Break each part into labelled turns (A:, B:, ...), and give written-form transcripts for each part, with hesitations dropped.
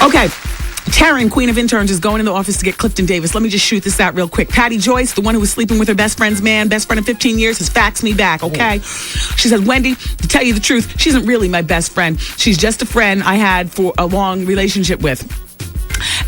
A: Okay. Taryn, Queen of Interns, is going in the office to get Clifton Davis. Let me just shoot this out real quick. Patty Joyce, the one who was sleeping with her best friend's man, best friend of 15 years, has faxed me back, okay? She said, Wendy, to tell you the truth, she isn't really my best friend. She's just a friend I had for a long relationship with.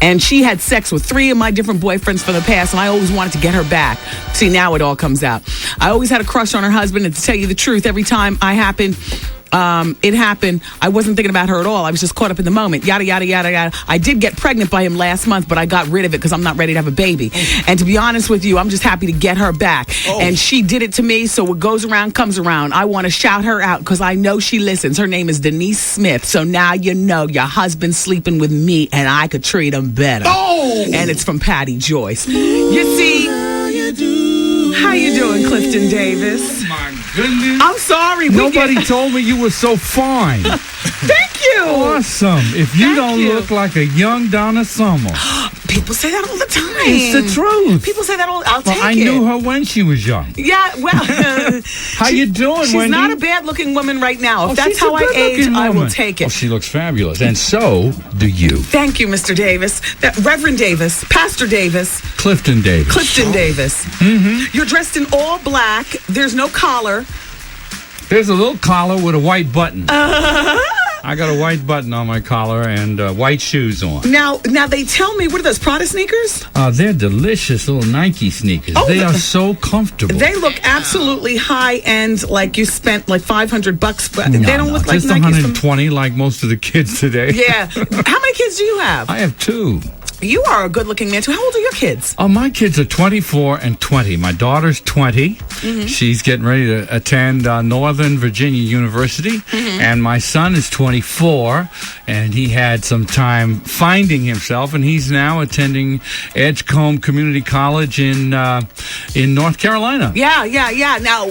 A: And she had sex with 3 of my different boyfriends from the past, and I always wanted to get her back. See, now it all comes out. I always had a crush on her husband, and to tell you the truth, every time it happened, I wasn't thinking about her at all. I was just caught up in the moment. Yada, yada, yada, yada. I did get pregnant by him last month, but I got rid of it because I'm not ready to have a baby. And to be honest with you, I'm just happy to get her back. And she did it to me, so what goes around comes around. I want to shout her out because I know she listens. Her name is Denise Smith. So now you know your husband's sleeping with me, and I could treat him better. And it's from Patty Joyce. You see, how you doing, Clifton Davis?
B: My goodness.
A: I'm sorry.
B: Nobody told me you were so fine.
A: Thank you.
B: Awesome. If you don't look like a young Donna Summer.
A: People say that all the time.
B: It's the truth.
A: People say that all. I'll take it.
B: I knew her when she was young.
A: Yeah, well.
B: How you doing,
A: she's
B: Wendy?
A: She's not a bad-looking woman right now. If that's how I age, I will take it.
B: Oh, she looks fabulous. And so do you.
A: Thank you, Mr. Davis. Reverend Davis. Pastor Davis.
B: Clifton Davis.
A: Clifton Davis.
B: Mm-hmm.
A: You're dressed in all black. There's no collar.
B: There's a little collar with a white button. I got a white button on my collar and white shoes on.
A: Now they tell me, what are those, Prada sneakers?
B: They're delicious little Nike sneakers. They are so comfortable.
A: They look absolutely high-end, like you spent like $500. They don't look like
B: just
A: Nike.
B: Just 120 like most of the kids today.
A: Yeah. How many kids do you have?
B: I have 2.
A: You are a good-looking man, too. How old are your kids?
B: Oh, my kids are 24 and 20. My daughter's 20. Mm-hmm. She's getting ready to attend Northern Virginia University. Mm-hmm. And my son is 24, and he had some time finding himself, and he's now attending Edgecombe Community College in North Carolina.
A: Yeah. Now,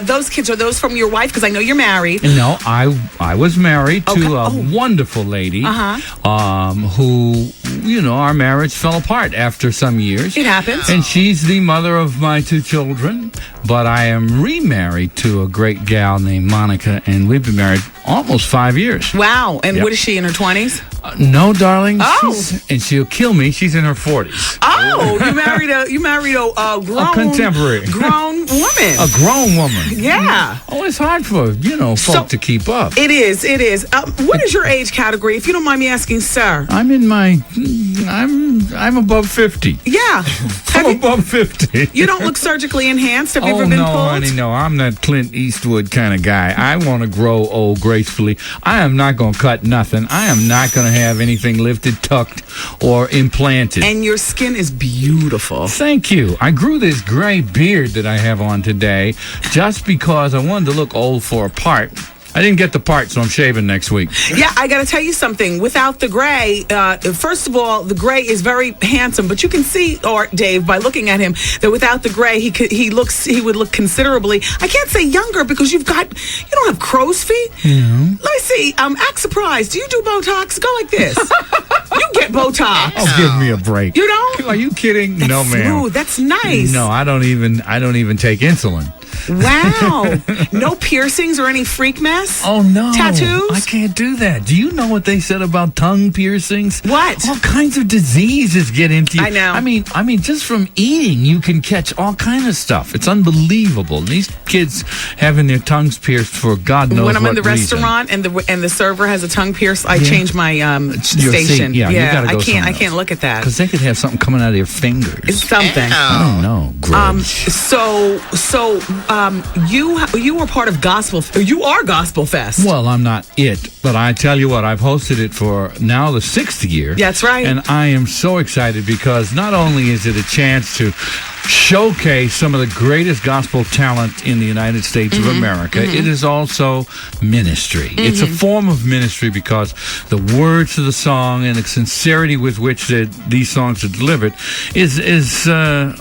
A: those kids, are those from your wife? Because I know you're married.
B: No, I was married to a wonderful lady who, our marriage fell apart after some years.
A: It happens.
B: And she's the mother of my 2 children, but I am remarried to a great gal named Monica, and we've been married almost 5 years.
A: Wow. And what is she, in her 20s?
B: No, darling. And she'll kill me. She's in her 40s.
A: Oh, you married a grown,
B: contemporary,
A: grown woman.
B: A grown woman.
A: Yeah.
B: Oh, it's hard for folk to keep up.
A: It is. What is your age category, if you don't mind me asking, sir?
B: I'm above 50.
A: Yeah.
B: I'm above 50.
A: You don't look surgically enhanced. Have you ever been pulled?
B: Honey, no. I'm that Clint Eastwood kind of guy. I want to grow old gracefully. I am not going to cut nothing. I am not going to have anything lifted, tucked, or implanted.
A: And your skin is beautiful.
B: Thank you. I grew this gray beard that I have on today just because I wanted to look old for a part. I didn't get the part, so I'm shaving next week.
A: Yeah, I got to tell you something. Without the gray, first of all, the gray is very handsome, but you can see, Dave, by looking at him, that without the gray, he would look considerably, I can't say younger, because you don't have crow's feet.
B: Yeah.
A: Let me see. Act surprised. Do you do Botox? Go like this. You get Botox.
B: Oh, give me a break.
A: You don't?
B: Are you kidding?
A: That's
B: no, ma'am.
A: Smooth. That's nice.
B: No, I don't even take insulin.
A: Wow. No piercings or any freak mess?
B: Oh, no.
A: Tattoos?
B: I can't do that. Do you know what they said about tongue piercings?
A: What?
B: All kinds of diseases get into you.
A: I know.
B: I mean, just from eating, you can catch all kind of stuff. It's unbelievable. These kids having their tongues pierced for God knows what
A: When I'm in the
B: reason.
A: restaurant and the server has a tongue pierced, I change my station.
B: You gotta go
A: I can't look at that.
B: Because they could have something coming out of their fingers.
A: It's something.
B: I don't know.
A: You were part of you are Gospel Fest.
B: Well, I'm not it, but I tell you what, I've hosted it for now the 6th year.
A: That's right.
B: And I am so excited because not only is it a chance to showcase some of the greatest gospel talent in the United States of America, it is also ministry. It's a form of ministry because the words of the song and the sincerity with which these songs are delivered is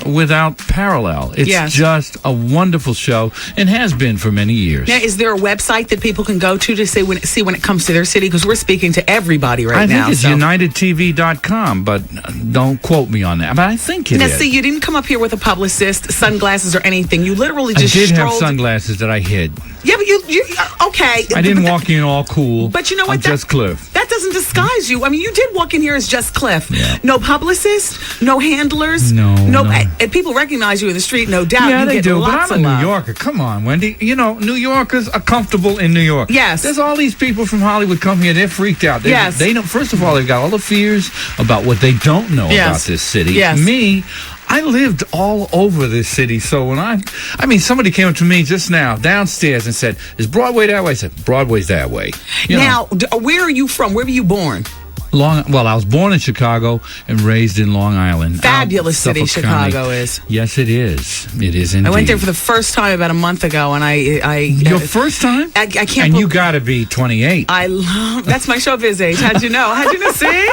B: without parallel. It's just a wonderful show and has been for many years.
A: Now, is there a website that people can go to see when it comes to their city? Because we're speaking to everybody now.
B: I think it's unitedtv.com, but don't quote me on that. But I think it is.
A: Now, see, you didn't come up here with a publicist, sunglasses, or anything. You literally just
B: I did have sunglasses that I hid.
A: Yeah, but you okay.
B: I didn't walk in all cool.
A: But you know what?
B: I'm just Cliff.
A: that doesn't disguise you. I mean, you did walk in here as just Cliff.
B: Yeah.
A: No publicist, no handlers.
B: No.
A: And people recognize you in the street, no doubt.
B: Yeah,
A: you
B: they
A: get
B: do. But
A: lots
B: I'm a
A: of
B: New
A: love.
B: Yorker. Come on, Wendy. You know, New Yorkers are comfortable in New York.
A: Yes.
B: There's all these people from Hollywood come here. They're freaked out.
A: Yes.
B: They know. First of all, they've got all the fears about what they don't know about this city.
A: Yes.
B: Me, I lived all over this city. So when I mean, somebody came up to me just now downstairs and said, "Is Broadway that way?" I said, "Broadway's that way."
A: Now, where are you from? Where were you born?
B: Well, I was born in Chicago and raised in Long Island.
A: Fabulous city
B: Suffolk County.
A: Chicago is.
B: Yes, it is. It is indeed.
A: I went there for the first time about a month ago, and
B: Your first time?
A: I can't.
B: And you got to be 28.
A: That's my showbiz age. How'd you know? See?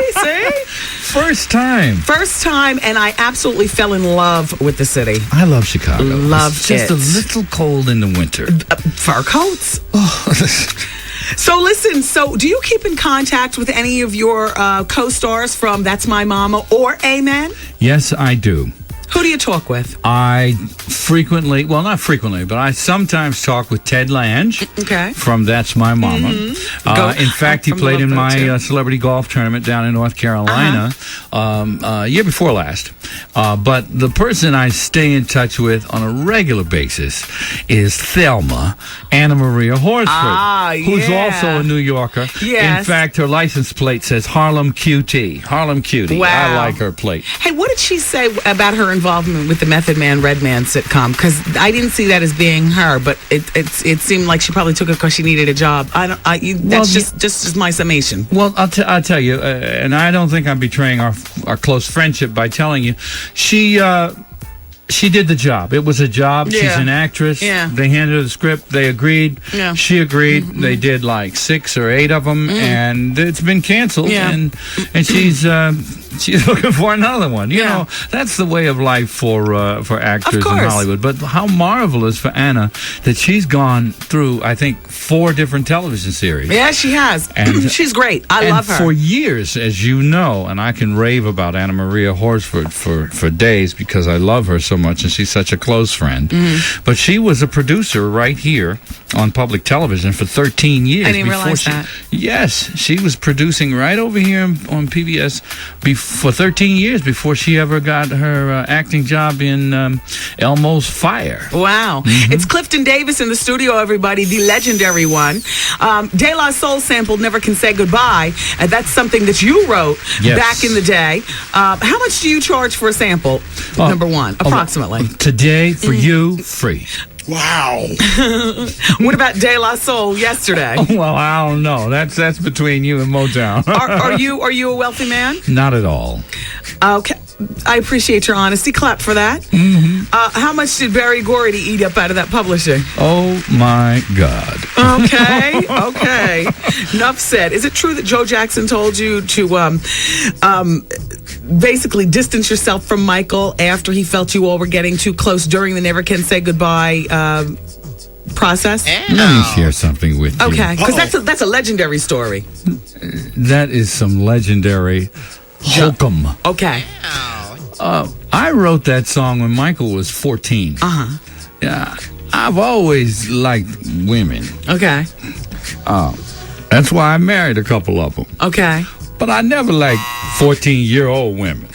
B: First time.
A: First time, and I absolutely fell in love with the city.
B: I love Chicago.
A: Loved
B: it's just
A: it.
B: a little cold in the winter.
A: Fur coats.
B: Oh.
A: So listen, do you keep in contact with any of your co-stars from That's My Mama or Amen?
B: Yes, I do.
A: Who do you talk with?
B: I frequently, well, not frequently, but I sometimes talk with Ted Lange from That's My Mama. In fact, he played in my celebrity golf tournament down in North Carolina year before last. But the person I stay in touch with on a regular basis is Thelma Anna Maria Horsford, who's also a New Yorker.
A: Yes.
B: In fact, her license plate says Harlem QT. Harlem Cutie.
A: Wow.
B: I like her plate.
A: Hey, what did she say about her involvement with the Method Man Redman sitcom? Because I didn't see that as being her, but it seemed like she probably took it because she needed a job. That's just my summation.
B: Well, I'll tell you, and I don't think I'm betraying our close friendship by telling you, she did the job. It was a job.
A: Yeah.
B: She's an actress.
A: Yeah.
B: They handed her the script. They agreed.
A: Yeah.
B: She agreed. They did like 6 or 8 of them, and it's been canceled.
A: Yeah.
B: And she's looking for another one. You know, that's the way of life for actors in Hollywood. But how marvelous for Anna that she's gone through, I think, 4 different television series.
A: Yeah, she has.
B: And
A: she's great. I love her.
B: For years, as you know, and I can rave about Anna Maria Horsford for days because I love her so much and she's such a close friend. But she was a producer right here on public television for 13 years.
A: I didn't realize that.
B: Yes, she was producing right over here on PBS for 13 years before she ever got her acting job in Elmo's Fire.
A: Wow. It's Clifton Davis in the studio, everybody, the legendary one. De La Soul sampled Never Can Say Goodbye. That's something that you wrote back in the day. How much do you charge for a sample, number one, approximately?
B: Today, for you, free.
C: Wow.
A: What about De La Soul yesterday?
B: Well, I don't know. That's between you and Motown.
A: Are you a wealthy man?
B: Not at all.
A: Okay. I appreciate your honesty. Clap for that. How much did Barry Gordy eat up out of that publishing?
B: Oh, my God.
A: Okay. Enough said. Is it true that Joe Jackson told you to basically distance yourself from Michael after he felt you all were getting too close during the Never Can Say Goodbye process?
B: Let me share something with you.
A: Okay, because that's a legendary story.
B: That is some legendary hokum.
A: Okay.
B: I wrote that song when Michael was 14. Yeah, I've always liked women.
A: Okay.
B: That's why I married a couple of them.
A: Okay.
B: But I never liked 14-year-old women.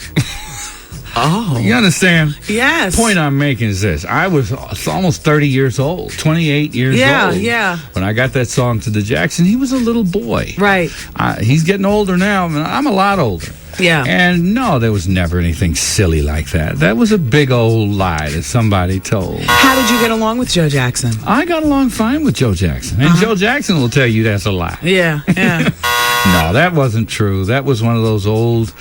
A: Oh.
B: You understand?
A: Yes.
B: The point I'm making is this. I was almost 30 years old, 28 years old.
A: Yeah.
B: When I got that song to the Jackson, he was a little boy.
A: Right.
B: He's getting older now. I'm a lot older.
A: Yeah.
B: And no, there was never anything silly like that. That was a big old lie that somebody told.
A: How did you get along with Joe Jackson?
B: I got along fine with Joe Jackson. And Joe Jackson will tell you that's a lie.
A: Yeah.
B: No, that wasn't true. That was one of those old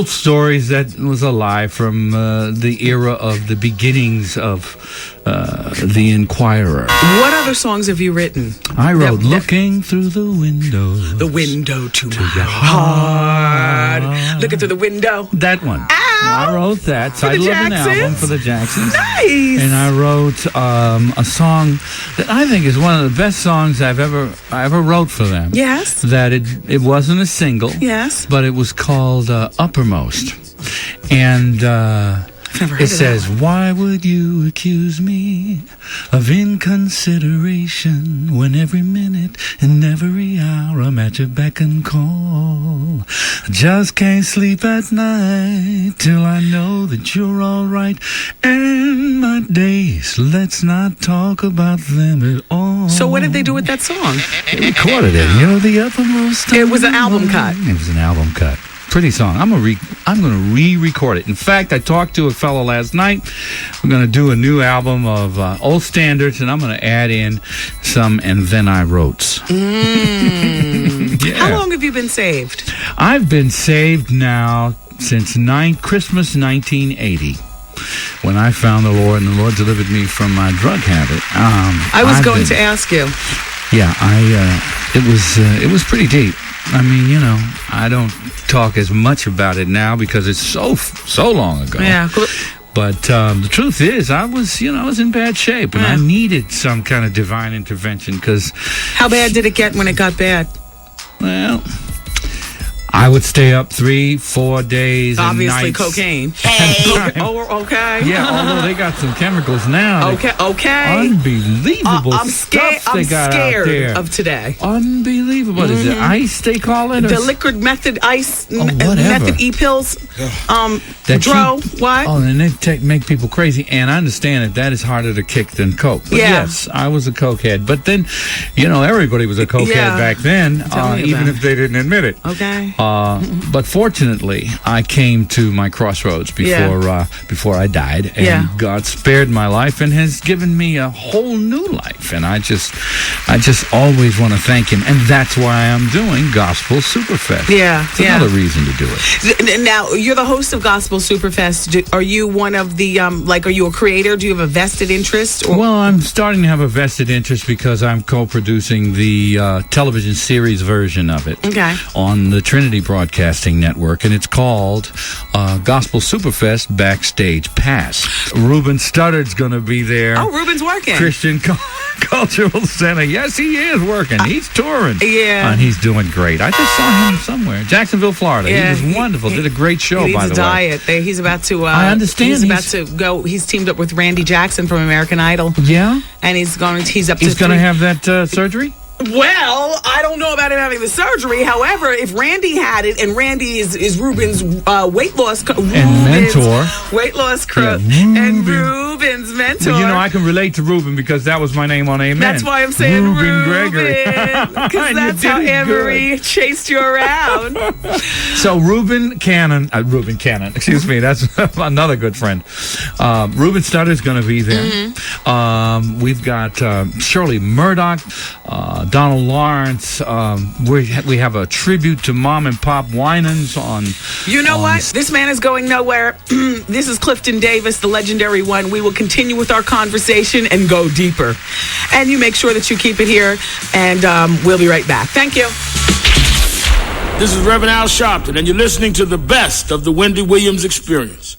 B: stories that was a lie from the era of the beginnings of the Inquirer.
A: What other songs have you written?
B: I wrote Looking Through the Window.
A: The window to my heart. Looking through the window.
B: That one. I wrote that. Title of an album for the Jacksons.
A: Nice.
B: And I wrote a song that I think is one of the best songs I ever wrote for them.
A: Yes.
B: That it wasn't a single.
A: Yes.
B: But it was called Uppermost. And It says, why would you accuse me of inconsideration when every minute and every hour I'm at your beck and call? I just can't sleep at night till I know that you're all right. And my days, let's not talk about them at all.
A: So what did they do with that song?
B: They recorded it. You're the uppermost.
A: It was an album cut.
B: It was an album cut. Pretty song. I'm gonna re-record it. In fact, I talked to a fellow last night. We're gonna do a new album of old standards, and I'm gonna add in some "And Then I Wrote." Yeah.
A: How long have you been saved?
B: I've been saved now since Christmas 1980. When I found the Lord, and the Lord delivered me from my drug habit.
A: I was going to ask you.
B: Yeah, it was pretty deep. I mean, you know, I don't talk as much about it now because it's so long ago.
A: Yeah.
B: But the truth is, I was in bad shape, and I needed some kind of divine intervention. Because
A: how bad did it get when it got bad?
B: Well, I would stay up 3-4 days.
A: Obviously,
B: and nights.
A: cocaine. Oh, okay.
B: Yeah, although they got some chemicals now.
A: Okay.
B: Unbelievable
A: I'm
B: stuff they got out there.
A: I'm scared of today.
B: Unbelievable. Is it ice they call it?
A: The liquid method ice,
B: whatever.
A: method e-pills. What?
B: Oh, and they make people crazy. And I understand that is harder to kick than coke. But yes, I was a cokehead. But then, everybody was a cokehead back then, even if they didn't admit it.
A: Okay.
B: But fortunately, I came to my crossroads before I died, and God spared my life and has given me a whole new life. And I just always want to thank Him, and that's why I'm doing Gospel Superfest.
A: Yeah,
B: it's another reason to do it.
A: Now, you're the host of Gospel Superfest. Are you one of the are you a creator? Do you have a vested interest? Or?
B: Well, I'm starting to have a vested interest because I'm co-producing the television series version of it.
A: Okay.
B: On the Trinity Broadcasting Network, and it's called Gospel Superfest Backstage Pass. Ruben Studdard's going to be there.
A: Oh, Ruben's working.
B: Christian Cultural Center. Yes, he is working. He's touring.
A: Yeah.
B: And he's doing great. I just saw him somewhere. Jacksonville, Florida.
A: Yeah,
B: he was wonderful. Did a great show,
A: by the way.
B: He needs a diet.
A: He's about to...
B: I understand.
A: He's about to go... He's teamed up with Randy Jackson from American Idol.
B: Yeah?
A: And he's going to
B: have that surgery?
A: Well, I don't know about him having the surgery. However, if Randy had it, and Randy is Ruben's weight loss
B: mentor,
A: and Ruben's mentor.
B: Well, I can relate to Ruben because that was my name on Amen.
A: That's why I'm saying
B: Ruben Gregory.
A: Because that's how Emery chased you around.
B: So Ruben Cannon, excuse me, that's another good friend. Ruben Studdard's going to be there. Mm-hmm. We've got Shirley Murdoch, Donald Lawrence. We have a tribute to Mom and Pop Winans on.
A: You know what? This man is going nowhere. This is Clifton Davis, the legendary one. We will continue with our conversation and go deeper. And you make sure that you keep it here, and we'll be right back. Thank you.
C: This is Reverend Al Sharpton, and you're listening to the best of the Wendy Williams Experience.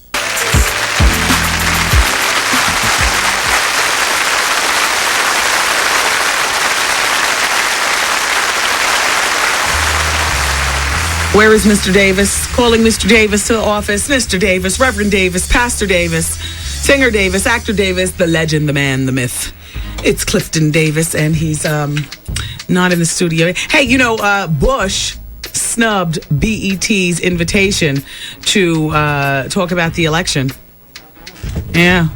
A: Where is Mr. Davis? Calling Mr. Davis to the office. Mr. Davis, Reverend Davis, Pastor Davis, Singer Davis, Actor Davis, the legend, the man, the myth. It's Clifton Davis, and he's not in the studio. Hey, Bush snubbed BET's invitation to talk about the election. Yeah.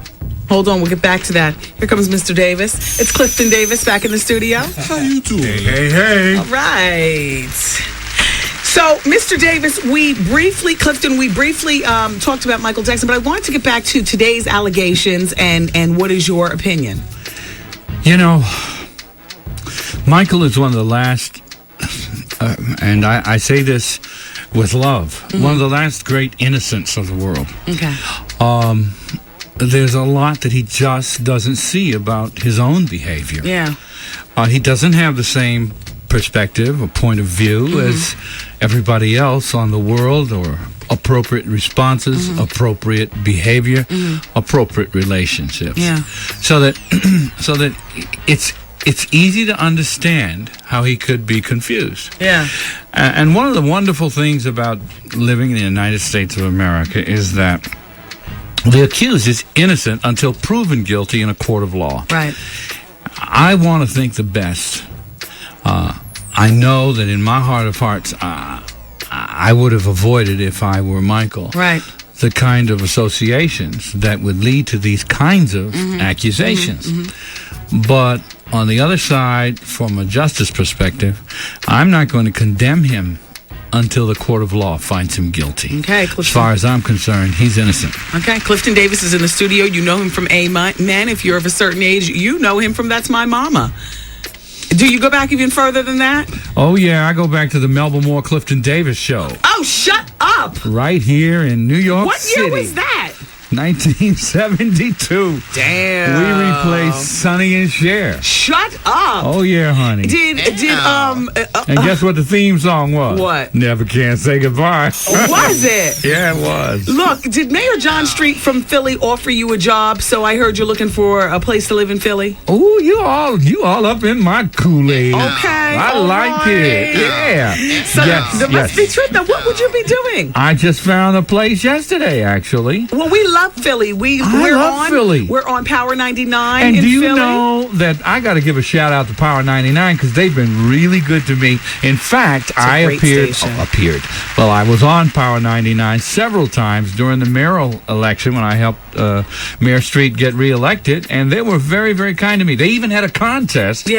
A: Hold on, we'll get back to that. Here comes Mr. Davis. It's Clifton Davis back in the studio.
C: How you doing?
B: Hey.
A: All right. So, Mr. Davis, Clifton, we briefly talked about Michael Jackson, but I wanted to get back to today's allegations and what is your opinion?
B: Michael is one of the last, and I say this with love, one of the last great innocents of the world.
A: Okay.
B: There's a lot that he just doesn't see about his own behavior.
A: Yeah.
B: He doesn't have the same perspective or point of view as everybody else on the world, or appropriate responses, appropriate behavior, appropriate relationships.
A: Yeah.
B: So that it's easy to understand how he could be confused.
A: Yeah.
B: And one of the wonderful things about living in the United States of America is that The accused is innocent until proven guilty in a court of law.
A: Right.
B: I want to think the best. I know that in my heart of hearts, I would have avoided, if I were Michael,
A: Right.
B: the kind of associations that would lead to these kinds of accusations. But on the other side, from a justice perspective, I'm not going to condemn him until the court of law finds him guilty.
A: Okay,
B: As
A: Clifton.
B: far as I'm concerned, he's innocent.
A: Okay, Clifton Davis is in the studio. You know him from Men. If you're of a certain age, you know him from That's My Mama. Do you go back even further than that?
B: Oh, yeah, I go back to the Melba Moore Clifton Davis show.
A: Oh, shut up!
B: Right here in New York City.
A: What year was that?
B: 1972.
A: Damn.
B: We replaced Sonny and Cher.
A: Shut up!
B: Oh, yeah, honey. And guess what the theme song was?
A: What?
B: Never Can Say Goodbye.
A: Was it?
B: Yeah, it was.
A: Look, did Mayor John Street from Philly offer you a job? So I heard you're looking for a place to live in Philly.
B: Oh, you all up in my Kool-Aid.
A: Okay.
B: I
A: all
B: like
A: right.
B: it. Yeah.
A: So there must be truth. Now, what would you be doing?
B: I just found a place yesterday, actually.
A: Well, we love Philly. We're
B: love
A: on
B: Philly.
A: We're on Power 99
B: And
A: in
B: do you
A: Philly.
B: know that I got to give a shout out to Power 99 because they've been really good to me. In fact, I
A: a great station.
B: Well, I was on Power 99 several times during the mayoral election when I helped Mayor Street get reelected, and they were very, very kind to me. They even had a contest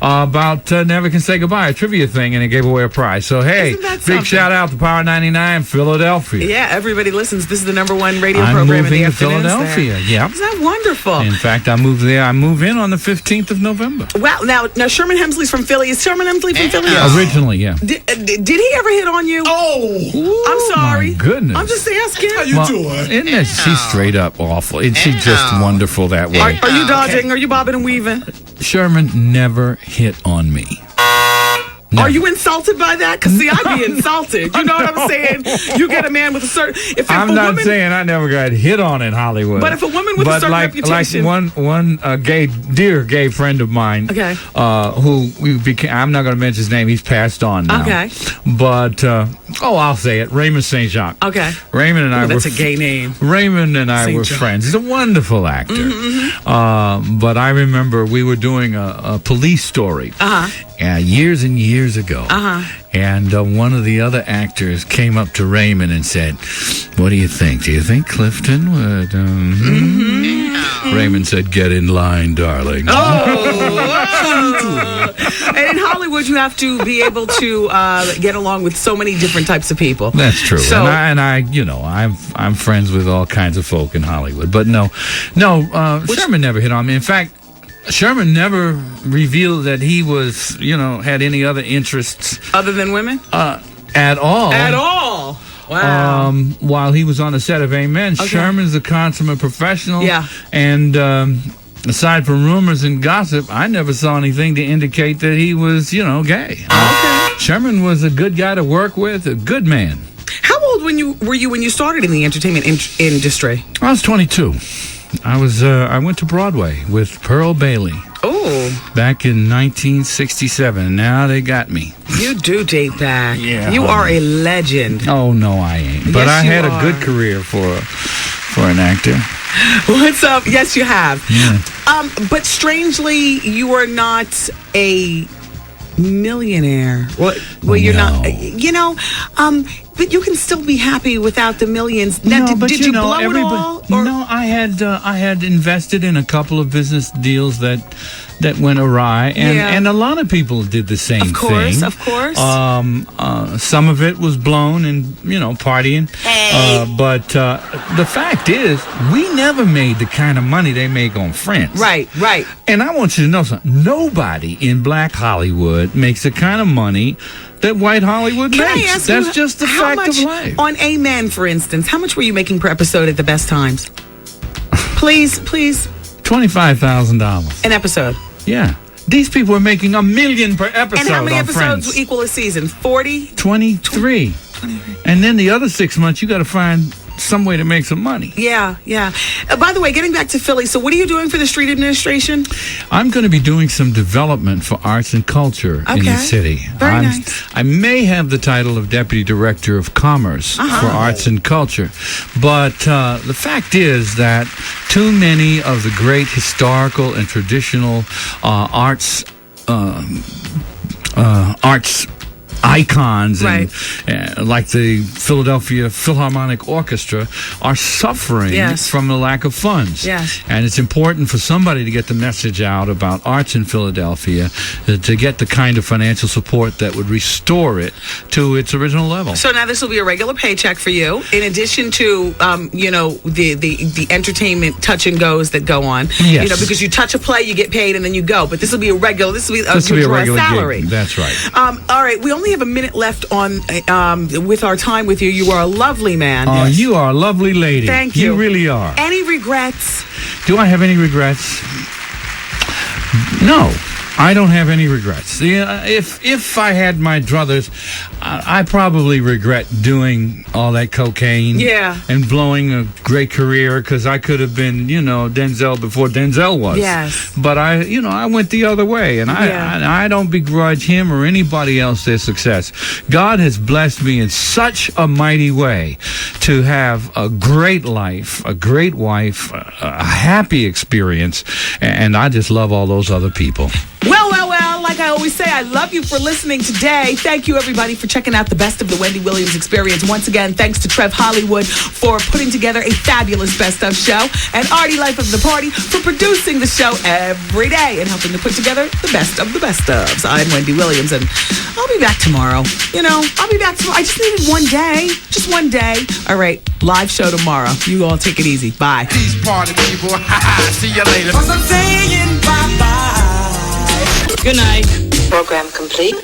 B: about Never Can Say Goodbye, a trivia thing, and they gave away a prize. So, hey,
A: Isn't that
B: big
A: something?
B: shout out to Power 99 Philadelphia.
A: Yeah, everybody listens. This is the #1 radio
B: I'm
A: program in
B: moving
A: the
B: to
A: afternoons
B: Philadelphia.
A: there.
B: Yeah.
A: Isn't that wonderful?
B: In fact, I moved there. I move in on the 15th of November.
A: Wow. Now Sherman Hemsley's from Philly. Is Sherman Hemsley from Philly?
B: Originally, yeah.
A: Did he ever hit on you?
C: Oh,
A: I'm sorry.
B: My goodness.
A: I'm just asking.
C: how you doing?
B: Isn't it? She's straight up awful. Isn't she just wonderful that way?
A: Are you dodging? Are you bobbing and weaving?
B: Sherman never hit on me.
A: Are you insulted by that? Because, see, I'd be insulted. You know what I'm saying? You get a man with a certain... If
B: I'm
A: a
B: not
A: woman,
B: saying I never got hit on in Hollywood.
A: But if a woman with a certain reputation...
B: Like one dear gay friend of mine,
A: Okay.
B: who we became, I'm not going to mention his name, he's passed on now.
A: Okay.
B: But, I'll say it, Raymond St. Jacques.
A: Okay.
B: Raymond and I
A: That's
B: were...
A: a gay name.
B: Raymond and I
A: St.
B: were
A: John.
B: friends. He's a wonderful actor. But I remember we were doing a police story years and years ago. And one of the other actors came up to Raymond and said, "What do you think? Do you think Clifton would..." Raymond said, "Get in line, darling."
A: And in Hollywood, you have to be able to get along with so many different types of people.
B: That's true.
A: So,
B: and I, I'm friends with all kinds of folk in Hollywood. But no, Sherman never hit on me. In fact, Sherman never revealed that he was, had any other interests
A: other than women?
B: at all.
A: At all. Wow.
B: While he was on the set of Amen, Sherman's a consummate professional.
A: Yeah.
B: And aside from rumors and gossip, I never saw anything to indicate that he was, gay.
A: Okay.
B: Sherman was a good guy to work with, a good man.
A: How old were you when you started in the entertainment industry?
B: I was 22. I went to Broadway with Pearl Bailey.
A: Oh,
B: Back in 1967. Now they got me.
A: you do date back.
B: Yeah,
A: You are a legend.
B: Oh, no, I ain't. But
A: Yes,
B: I
A: you
B: had a
A: are.
B: good career for an actor.
A: What's up? Yes, you have.
B: Yeah.
A: But strangely, you are not a millionaire. Well, you're not. But you can still be happy without the millions. Now, did you blow it all? Or?
B: No, I had invested in a couple of business deals that went awry, and a lot of people did the same thing.
A: Of course.
B: Some of it was blown and partying.
A: Hey.
B: But the fact is, we never made the kind of money they make on Friends.
A: Right.
B: And I want you to know something. Nobody in Black Hollywood makes the kind of money that white Hollywood
A: Can
B: makes.
A: I ask
B: That's
A: you,
B: just the
A: how
B: fact
A: much,
B: of life.
A: On Amen, for instance, how much were you making per episode at the best times? Please.
B: $25,000.
A: An episode.
B: Yeah. These people are making $1 million per episode.
A: And how many
B: on
A: episodes
B: Friends.
A: equal a season? 40?
B: 23. And then the other 6 months, you got to find some way to make some money.
A: Yeah. By the way, getting back to Philly, so what are you doing for the street administration?
B: I'm going to be doing some development for arts and culture in the city.
A: Very nice.
B: I may have the title of Deputy Director of Commerce for Arts and Culture, but the fact is that too many of the great historical and traditional arts icons and like the Philadelphia Philharmonic Orchestra are suffering from the lack of funds. And it's important for somebody to get the message out about arts in Philadelphia, to get the kind of financial support that would restore it to its original level.
A: So now this will be a regular paycheck for you, in addition to the entertainment touch and goes that go on.
B: Yes.
A: Because you touch a play, you get paid, and then you go. But this will be a regular. This will be a regular salary.
B: Gig. That's right.
A: All right, we only have a minute left on with our time with you. You are a lovely man.
B: Oh, you are a lovely lady.
A: Thank you.
B: You really are.
A: Any regrets?
B: Do I have any regrets? No, I don't have any regrets. If I had my druthers, I probably regret doing all that cocaine and blowing a great career, because I could have been, Denzel before Denzel was.
A: Yes.
B: But I went the other way, and I don't begrudge him or anybody else their success. God has blessed me in such a mighty way to have a great life, a great wife, a happy experience, and I just love all those other people.
A: Well, like I always say, I love you for listening today. Thank you, everybody, for checking out the best of the Wendy Williams Experience. Once again, thanks to Trev Hollywood for putting together a fabulous Best Of show, and Artie Life of the Party for producing the show every day and helping to put together the best of the best ofs. I'm Wendy Williams, and I'll be back tomorrow. I'll be back tomorrow. I just needed one day. Just one day. All right, live show tomorrow. You all take it easy. Bye.
D: Peace, party people. See you later.
E: I'm saying bye-bye.
A: Good night.
E: Program complete.